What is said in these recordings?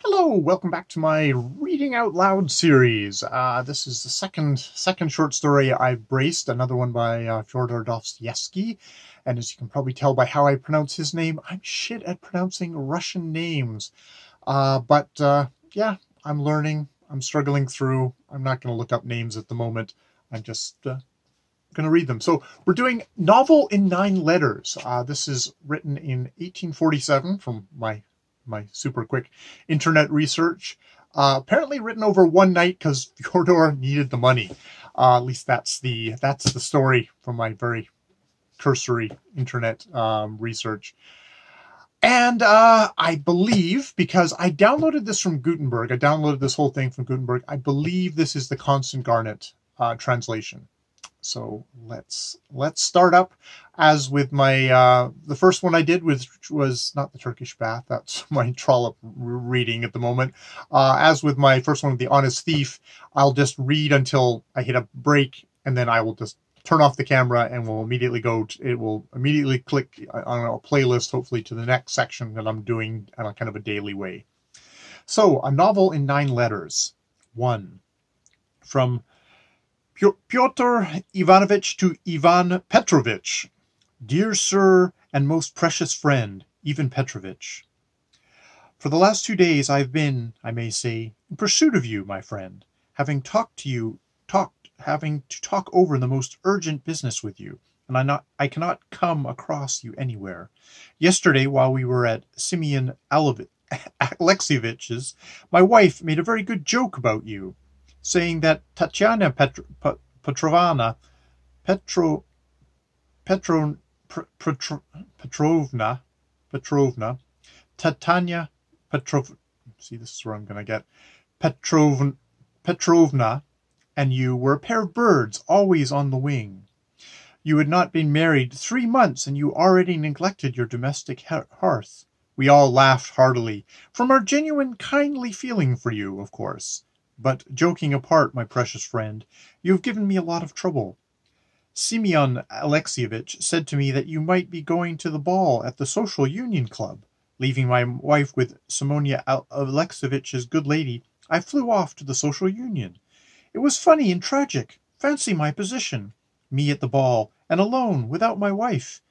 Hello, welcome back to my Reading Out Loud series. This is the second short story I've braced, another one by F Dstysky. And as you can probably tell by how I pronounce his name, I'm shit at pronouncing Russian names. Yeah, I'm learning. I'm struggling through. I'm not going to look up names at the moment. I'm just going to read them. So we're doing Novel in 9 Letters. This is written in 1847 from my super quick internet research. Apparently written over one night because Fyodor needed the money. At least that's the story from my very cursory internet research. And I believe, because I downloaded this from Gutenberg, I downloaded this whole thing from Gutenberg, I believe this is the Constant Garnet translation. So let's start up as with my the first one I did, which was not the Turkish bath. That's my trollop reading at the moment. As with my first one, The Honest Thief, I'll just read until I hit a break, and then I will just turn off the camera and will immediately it will immediately click on a playlist, hopefully to the next section that I'm doing in a kind of a daily way. So, A Novel in 9 Letters. 1. From Pyotr Ivanovich to Ivan Petrovich. Dear Sir and most precious friend, Ivan Petrovich. For the last 2 days I've been, I may say, in pursuit of you, my friend, having to talk over the most urgent business with you, and I cannot come across you anywhere. Yesterday, while we were at Simeon Alexievich's, my wife made a very good joke about you, saying that Tatiana Petrovna, Tatiana see, this is where I'm going to get, Petrovna, and you were a pair of birds, always on the wing. You had not been married 3 months, and you already neglected your domestic hearth. We all laughed heartily, from our genuine kindly feeling for you, of course. But, joking apart, my precious friend, you have given me a lot of trouble. Simeon Alexievich said to me that you might be going to the ball at the Social Union Club. Leaving my wife with Simonia Alexievich's good lady, I flew off to the Social Union. It was funny and tragic. Fancy my position. Me at the ball, and alone, without my wife.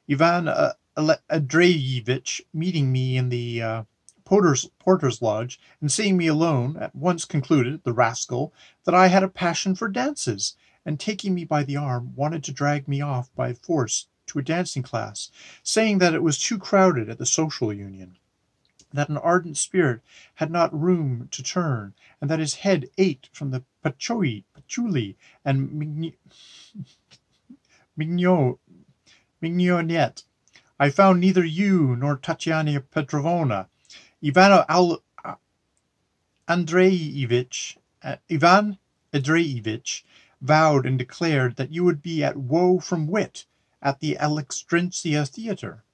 Ivan Andreevich meeting me in the porter's lodge, and seeing me alone, at once concluded, the rascal, that I had a passion for dances, and taking me by the arm, wanted to drag me off by force to a dancing class, saying that it was too crowded at the Social Union, that an ardent spirit had not room to turn, and that his head ached from the patchouli and mignonette. I found neither you nor Tatiana Petrovna. Ivan Andreevich vowed and declared that you would be at woe from wit at the Alexandrinsky Theatre.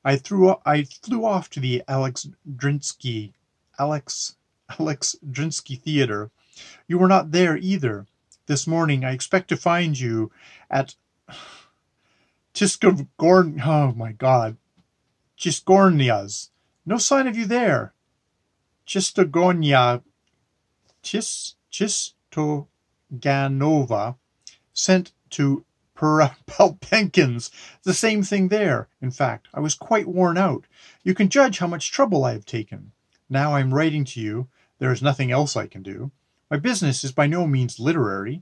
I flew off to the Alexandrinsky Theatre. You were not there either. This morning I expect to find you at Chisgornia's. No sign of you there. Chistoganova sent to Pelpenkin's. The same thing there. In fact, I was quite worn out. You can judge how much trouble I have taken. Now I am writing to you. There is nothing else I can do. My business is by no means literary.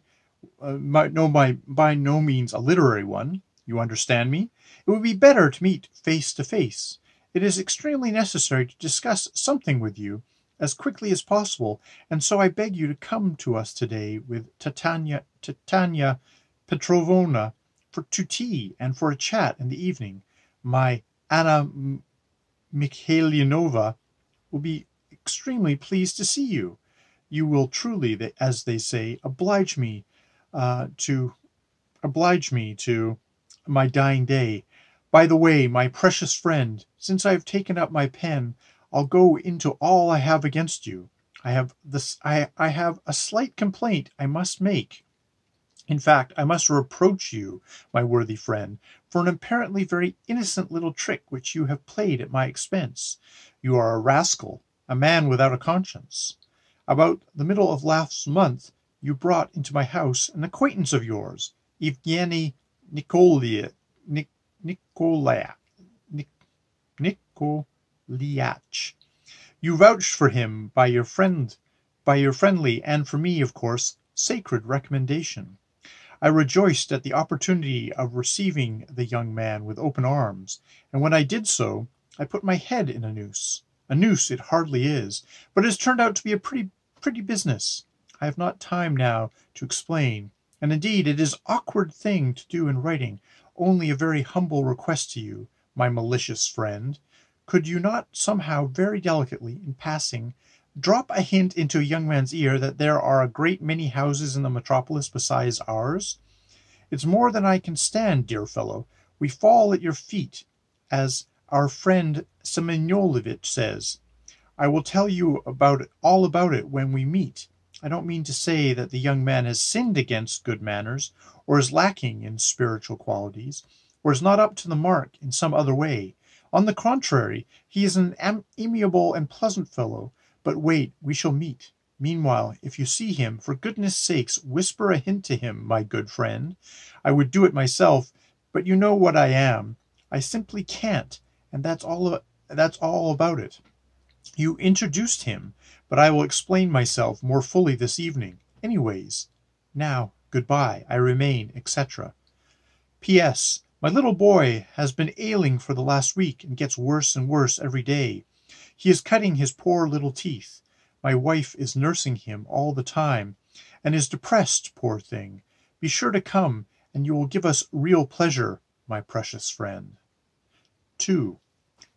By no means a literary one. You understand me? It would be better to meet face to face. It is extremely necessary to discuss something with you as quickly as possible, and so I beg you to come to us today with Tatiana Petrovna to tea and for a chat in the evening. My Anna Mikhailovna will be extremely pleased to see you. You will truly, as they say, oblige me to my dying day. By the way, my precious friend, since I have taken up my pen, I'll go into all I have against you. I have a slight complaint I must make. In fact, I must reproach you, my worthy friend, for an apparently very innocent little trick which you have played at my expense. You are a rascal, a man without a conscience. About the middle of last month, you brought into my house an acquaintance of yours, Evgeny Nikoliach. You vouched for him by your friendly, and for me, of course, sacred recommendation. I rejoiced at the opportunity of receiving the young man with open arms, and when I did so, I put my head in a noose. A noose it hardly is, but it has turned out to be a pretty business. I have not time now to explain, and indeed it is an awkward thing to do in writing. Only a very humble request to you, my malicious friend. Could you not somehow very delicately, in passing, drop a hint into a young man's ear that there are a great many houses in the metropolis besides ours? It's more than I can stand, dear fellow. We fall at your feet, as our friend Semyonovitch says. I will tell you all about it when we meet. I don't mean to say that the young man has sinned against good manners, or is lacking in spiritual qualities, or is not up to the mark in some other way. On the contrary, he is an amiable and pleasant fellow. But wait, we shall meet. Meanwhile, if you see him, for goodness sakes, whisper a hint to him, my good friend. I would do it myself, but you know what I am. I simply can't, and that's all about it. You introduced him, but I will explain myself more fully this evening. Anyways, now, goodbye. I remain, etc. P.S. My little boy has been ailing for the last week and gets worse and worse every day. He is cutting his poor little teeth. My wife is nursing him all the time, and is depressed, poor thing. Be sure to come, and you will give us real pleasure, my precious friend. 2.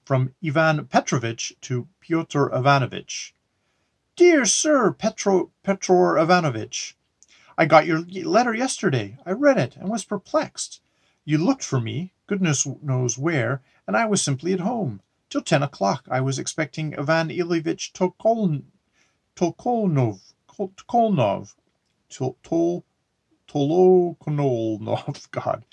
From Ivan Petrovitch to Pyotr Ivanovitch. Dear Sir Petro Ivanovitch, I got your letter yesterday. I read it and was perplexed. You looked for me, goodness knows where, and I was simply at home. Till 10 o'clock I was expecting Ivan Ilyevich Tolkonov, God.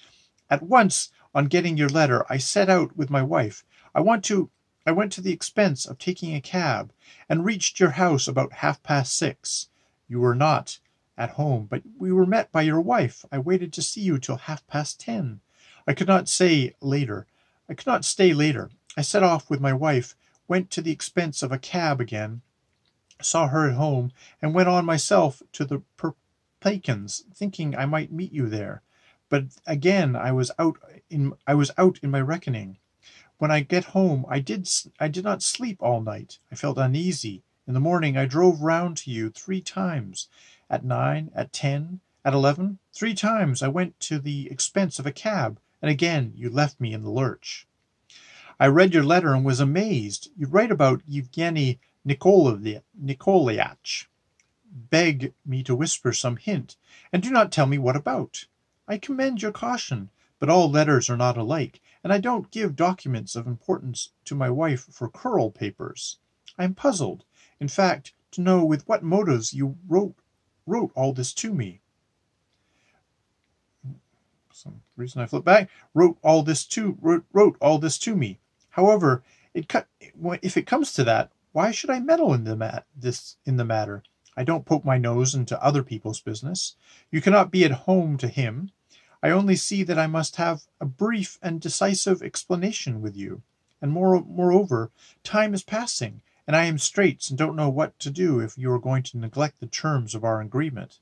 At once, on getting your letter, I set out with my wife. I went to the expense of taking a cab, and reached your house about 6:30. You were not at home, but we were met by your wife. I waited to see you till 10:30. I could not stay later. I set off with my wife, went to the expense of a cab again, saw her at home, and went on myself to the Perpakins, thinking I might meet you there. But again I was out in my reckoning. When I get home, I did not sleep all night. I felt uneasy. In the morning I drove round to you 3 times. At 9, at 10, at 11, 3 times I went to the expense of a cab, and again you left me in the lurch. I read your letter and was amazed. You write about Evgeny Nikoliach. Beg me to whisper some hint, and do not tell me what about. I commend your caution, but all letters are not alike, and I don't give documents of importance to my wife for curl papers. I am puzzled, in fact, to know with what motives you wrote all this to me. Some reason I flip back. Wrote all this to me. However, if it comes to that, why should I meddle in the matter? I don't poke my nose into other people's business. You cannot be at home to him. I only see that I must have a brief and decisive explanation with you. And moreover, time is passing, and I am in straits and don't know what to do if you are going to neglect the terms of our agreement.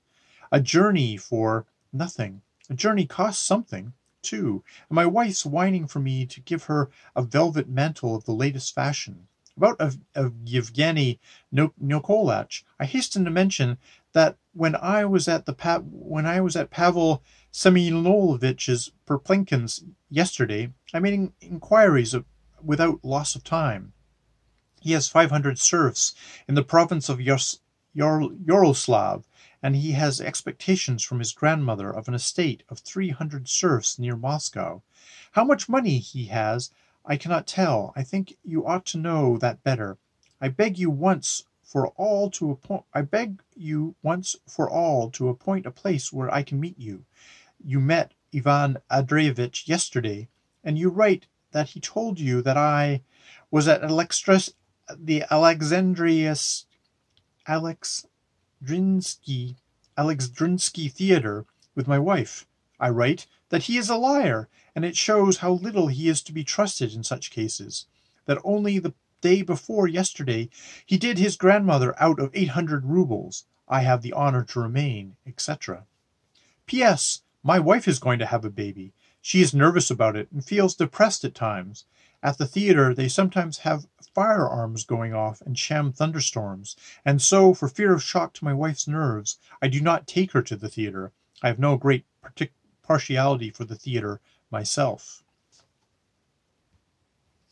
A journey for nothing. A journey costs something, too, and my wife's whining for me to give her a velvet mantle of the latest fashion. About Yevgeny Nikoliach, I hasten to mention that when I was at Pavel Semyonovitch's Perplinkins yesterday, I made inquiries without loss of time. He has 500 serfs in the province of Yaroslav, and he has expectations from his grandmother of an estate of 300 serfs near Moscow. How much money he has, I cannot tell. I think you ought to know that better. I beg you once for all to appoint a place where I can meet you. You met Ivan Andreevich yesterday, and you write that he told you that I was at the Alexandrinsky Theater with my wife. I write that he is a liar, and it shows how little he is to be trusted in such cases. That only the day before yesterday he did his grandmother out of 800 rubles. I have the honor to remain, etc. P.S. My wife is going to have a baby. She is nervous about it and feels depressed at times. At the theater, they sometimes have firearms going off and sham thunderstorms, and so, for fear of shock to my wife's nerves, I do not take her to the theater. I have no great partiality for the theater myself.